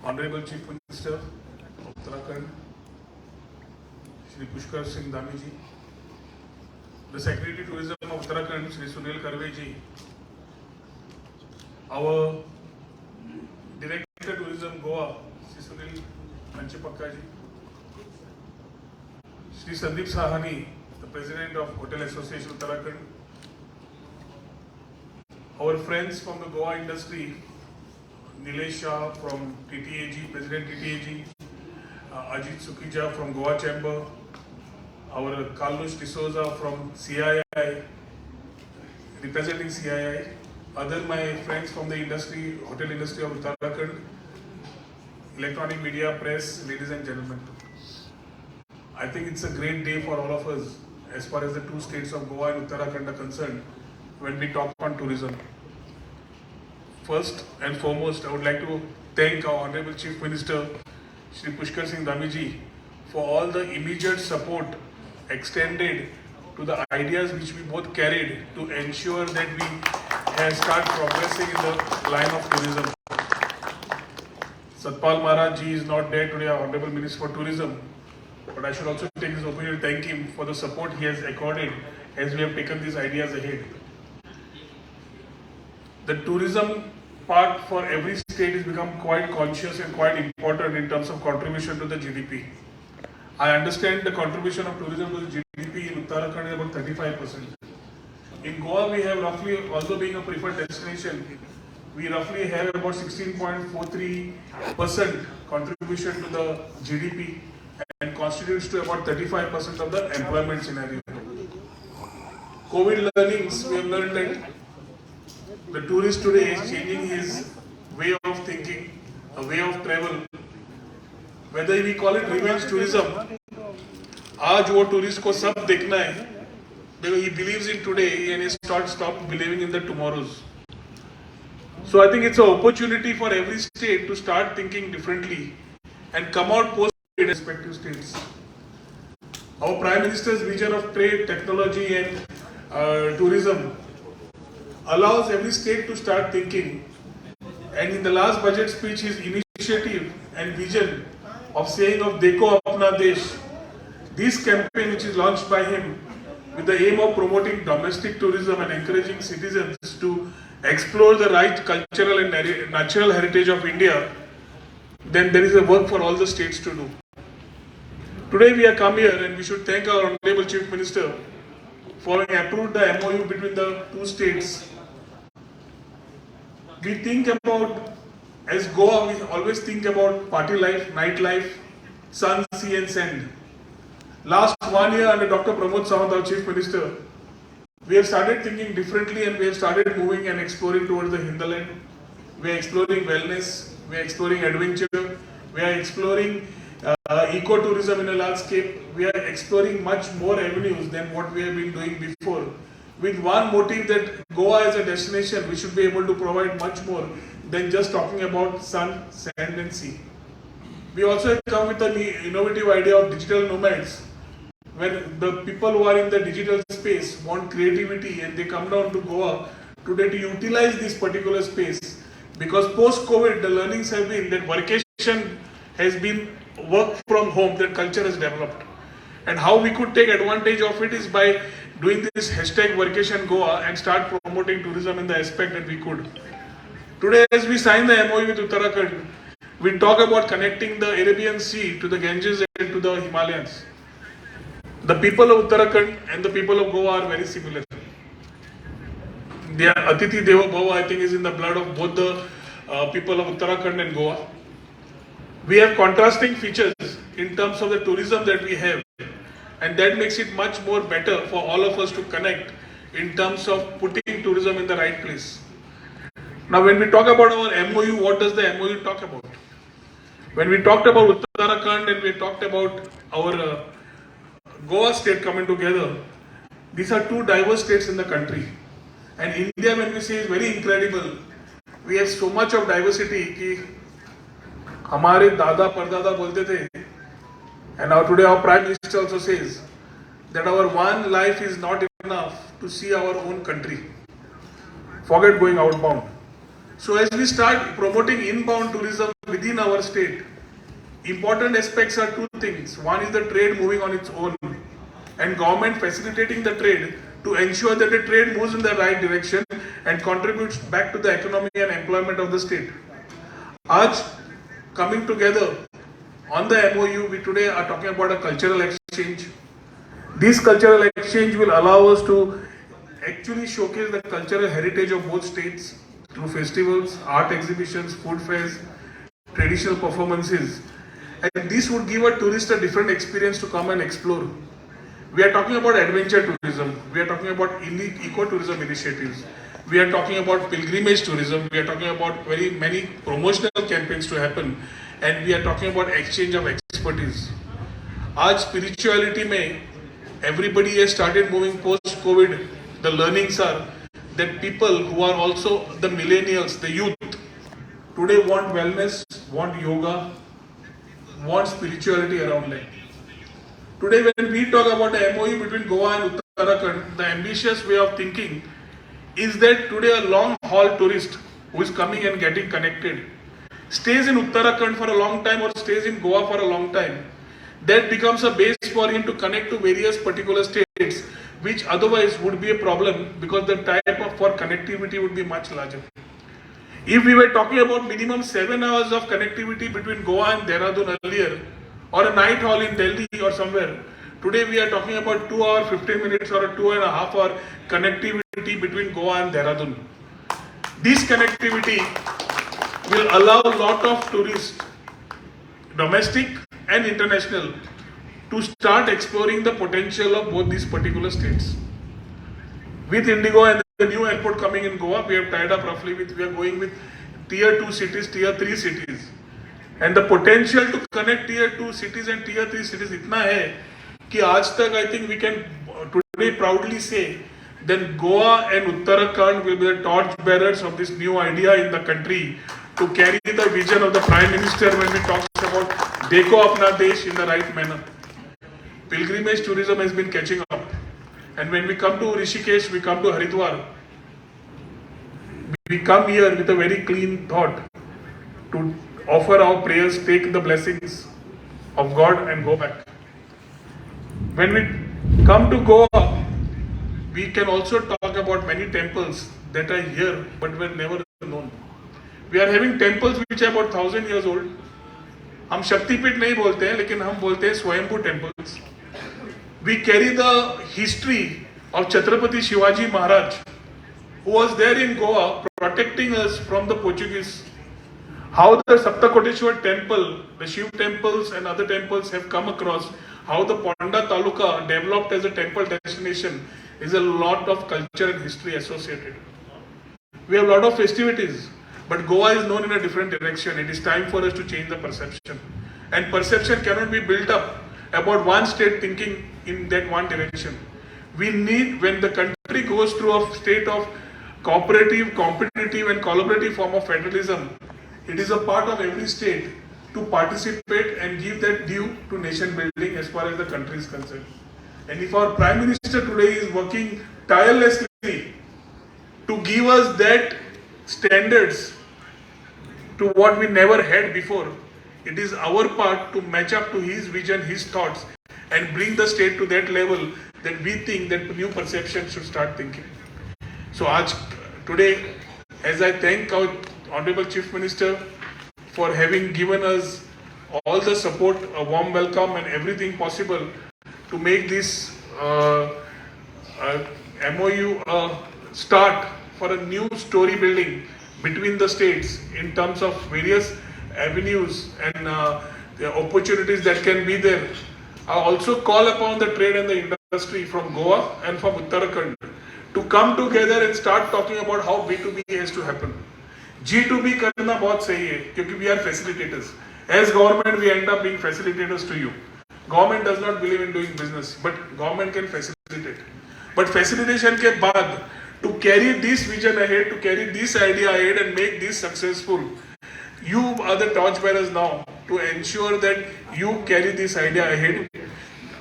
Honorable Chief Minister of Uttarakhand, Shri Pushkar Singh Dhami ji, the Secretary Tourism of Uttarakhand, Shri Sunil Karve ji, our Director Tourism Goa, Shri Sunil Manchapakka ji, Shri Sandeep Sahani, the President of Hotel Association Uttarakhand, our friends from the Goa industry, Nilesh Shah from TTAG, President TTAG, Ajit Sukija from Goa Chamber, our Carlos D'Souza from CII, representing CII, other my friends from the industry, hotel industry of Uttarakhand, electronic media, press, ladies and gentlemen. I think it's a great day for all of us as far as the two states of Goa and Uttarakhand are concerned when we talk on tourism. First and foremost, I would like to thank our Honorable Chief Minister, Shri Pushkar Singh Dhami ji, for all the immediate support extended to the ideas which we both carried to ensure that we start progressing in the line of tourism. Satpal Maharaj ji is not there today, our Honorable Minister for Tourism, but I should also take this opportunity to thank him for the support he has accorded as we have taken these ideas ahead. The tourism part for every state has become quite conscious and quite important in terms of contribution to the GDP. I understand the contribution of tourism to the GDP in Uttarakhand is about 35%. In Goa, we have roughly, although being a preferred destination, we roughly have about 16.43% contribution to the GDP and constitutes to about 35% of the employment scenario. COVID learnings, we have learned that the tourist today is changing his way of thinking, a way of travel. Whether we call it revenge tourism, आज वो tourist को सब देखना है, because he believes in today and he stop believing in the tomorrows. So I think it's an opportunity for every state to start thinking differently and come out post in respective states. Our Prime Minister's vision of trade, technology and tourism allows every state to start thinking, and in the last budget speech his initiative and vision of saying of Dekho Apna Desh, this campaign which is launched by him with the aim of promoting domestic tourism and encouraging citizens to explore the right cultural and natural heritage of India, then there is a work for all the states to do. Today we are come here and we should thank our Honorable Chief Minister for having approved the MOU between the two states. We think about, as Goa, we always think about party life, night life, sun, sea and sand. Last 1 year under Dr. Pramod Sawant, our Chief Minister, we have started thinking differently and we have started moving and exploring towards the hinterland. We are exploring wellness, we are exploring adventure, we are exploring ecotourism in a large scale. We are exploring much more avenues than what we have been doing before, with one motive that Goa as a destination, we should be able to provide much more than just talking about sun, sand and sea. We also have come with an innovative idea of digital nomads, where the people who are in the digital space want creativity and they come down to Goa today to utilize this particular space, because post-COVID the learnings have been that vacation has been work from home, that culture has developed, and how we could take advantage of it is by doing this hashtag Vacation Goa and start promoting tourism in the aspect that we could. Today as we sign the MOU with Uttarakhand, we talk about connecting the Arabian Sea to the Ganges and to the Himalayas. The people of Uttarakhand and the people of Goa are very similar. Their Atithi Devo Bhava, I think, is in the blood of both the people of Uttarakhand and Goa. We have contrasting features in terms of the tourism that we have, and that makes it much more better for all of us to connect in terms of putting tourism in the right place. Now when we talk about our MOU, what does the MOU talk about? When we talked about Uttarakhand and we talked about our Goa state coming together, these are two diverse states in the country. And India, when we say, is very incredible. We have so much of diversity कि हमारे दादा परदादा बोलते थे, and now today our Prime Minister also says that our one life is not enough to see our own country. Forget going outbound. So as we start promoting inbound tourism within our state, important aspects are two things. One is the trade moving on its own and government facilitating the trade to ensure that the trade moves in the right direction and contributes back to the economy and employment of the state. आज coming together on the MOU, we today are talking about a cultural exchange. This cultural exchange will allow us to actually showcase the cultural heritage of both states through festivals, art exhibitions, food fairs, traditional performances. And this would give a tourist a different experience to come and explore. We are talking about adventure tourism. We are talking about eco-tourism initiatives. We are talking about pilgrimage tourism. We are talking about very many promotional campaigns to happen. And we are talking about exchange of expertise. आज spirituality में everybody has started moving post-COVID. The learnings are that people who are also the millennials, the youth, today want wellness, want yoga, want spirituality around life. Today when we talk about the MOU between Goa and Uttarakhand, the ambitious way of thinking is that today a long haul tourist who is coming and getting connected stays in Uttarakhand for a long time or stays in Goa for a long time. That becomes a base for him to connect to various particular states, which otherwise would be a problem because the type of for connectivity would be much larger. If we were talking about minimum 7 hours of connectivity between Goa and Dehradun earlier, or a night hall in Delhi or somewhere, today we are talking about 2 hours 15 minutes or a 2.5 hour connectivity between Goa and Dehradun. This connectivity will allow a lot of tourists, domestic and international, to start exploring the potential of both these particular states. With Indigo and the new airport coming in Goa, we have tied up roughly with, we are going with tier 2 cities, tier 3 cities. And the potential to connect tier 2 cities and tier 3 cities इतना है कि आज तक I think we can today proudly say that Goa and Uttarakhand will be the torch bearers of this new idea in the country to carry the vision of the Prime Minister when we talk about Dekho Apna Desh in the right manner. Pilgrimage tourism has been catching up. And when we come to Rishikesh, we come to Haridwar, we come here with a very clean thought to offer our prayers, take the blessings of God and go back. When we come to Goa, we can also talk about many temples that are here but were never known. We are having temples which are about 1000 years old. हम शक्तिपीठ नहीं बोलते हैं, लेकिन हम बोलते हैं स्वयंभू temples. We carry the history of Chhatrapati Shivaji Maharaj, who was there in Goa protecting us from the Portuguese. How the Saptakoteshwar temple, the Shiv temples and other temples have come across, how the Ponda Taluka developed as a temple destination is a lot of culture and history associated. We have a lot of festivities, but Goa is known in a different direction. It is time for us to change the perception. And perception cannot be built up about one state thinking in that one direction. We need, when the country goes through a state of cooperative, competitive and collaborative form of federalism, it is a part of every state to participate and give that due to nation building as far as the country is concerned. And if our Prime Minister today is working tirelessly to give us that standards to what we never had before, it is our part to match up to his vision, his thoughts, and bring the state to that level that we think that new perception should start thinking. So today, as I thank our Honorable Chief Minister for having given us all the support, a warm welcome and everything possible to make this MOU start for a new story building between the states in terms of various avenues and the opportunities that can be there. I also call upon the trade and the industry from Goa and from Uttarakhand to come together and start talking about how B2B has to happen. G2B करना बहुत सही है क्योंकि we are facilitators. As government, we end up being facilitators to you. Government does not believe in doing business, but government can facilitate. But facilitation के बाद, to carry this vision ahead, to carry this idea ahead and make this successful, you are the torch bearers now to ensure that you carry this idea ahead.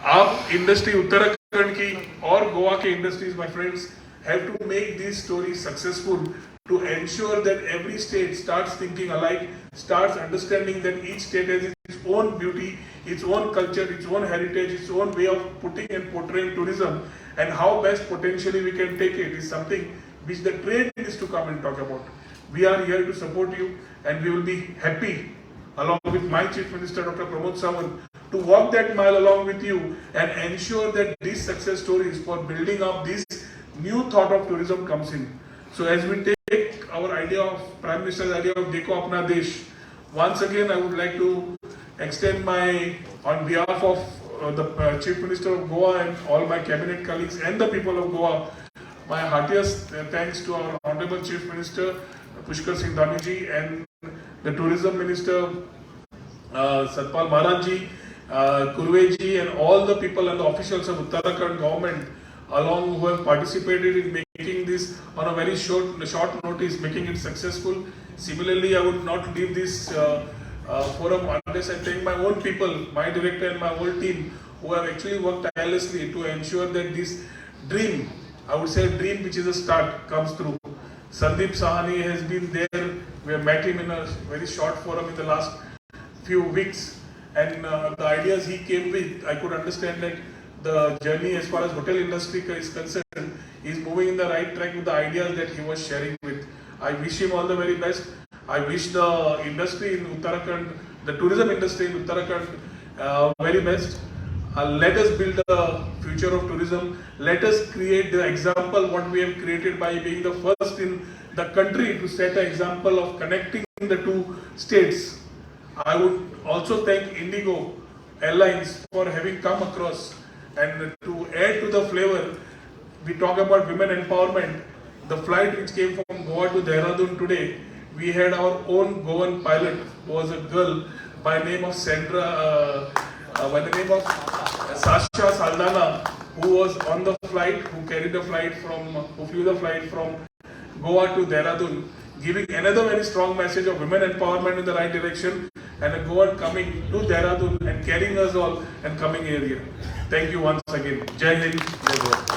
आप industry Uttarakhand की और गोवा के industries, my friends, have to make this story successful to ensure that every state starts thinking alike, starts understanding that each state has its own beauty, its own culture, its own heritage, its own way of putting and portraying tourism, and how best potentially we can take it is something which the trade is to come and talk about. We are here to support you, and we will be happy, along with my Chief Minister Dr. Pramod Sawant, to walk that mile along with you and ensure that these success stories for building up this new thought of tourism comes in. So as we take our idea of Prime Minister's idea of Dekho Apna Desh, once again I would like to extend my, on behalf of the Chief Minister of Goa and all my cabinet colleagues and the people of Goa, my heartiest thanks to our Honorable Chief Minister Pushkar Singh Dhami ji and the Tourism Minister Satpal Maharaj ji, Kurve ji, and all the people and the officials of Uttarakhand government along who have participated in making this on a very short notice, making it successful. Similarly, I would not leave this forum unless I thank my own people, my director and my whole team who have actually worked tirelessly to ensure that this dream, I would say a dream which is a start, comes through. Sandeep Sahani has been there. We have met him in a very short forum in the last few weeks, and the ideas he came with, I could understand that the journey as far as hotel industry is concerned is moving in the right track with the ideas that he was sharing with. I wish him all the very best. I wish the industry in Uttarakhand, the tourism industry in Uttarakhand, very best. Let us build the future of tourism. Let us create the example what we have created by being the first in the country to set an example of connecting the two states. I would also thank Indigo Airlines for having come across, and to add to the flavor, we talk about women empowerment. The flight which came from Goa to Dehradun today, we had our own Goan pilot who was a girl by name of Sasha Saldana, who was on the flight, who flew the flight from Goa to Dehradun, giving another very strong message of women empowerment in the right direction, and a Goan coming to Dehradun and carrying us all and coming area. Thank you once again. Jai Hind, Jai Goa.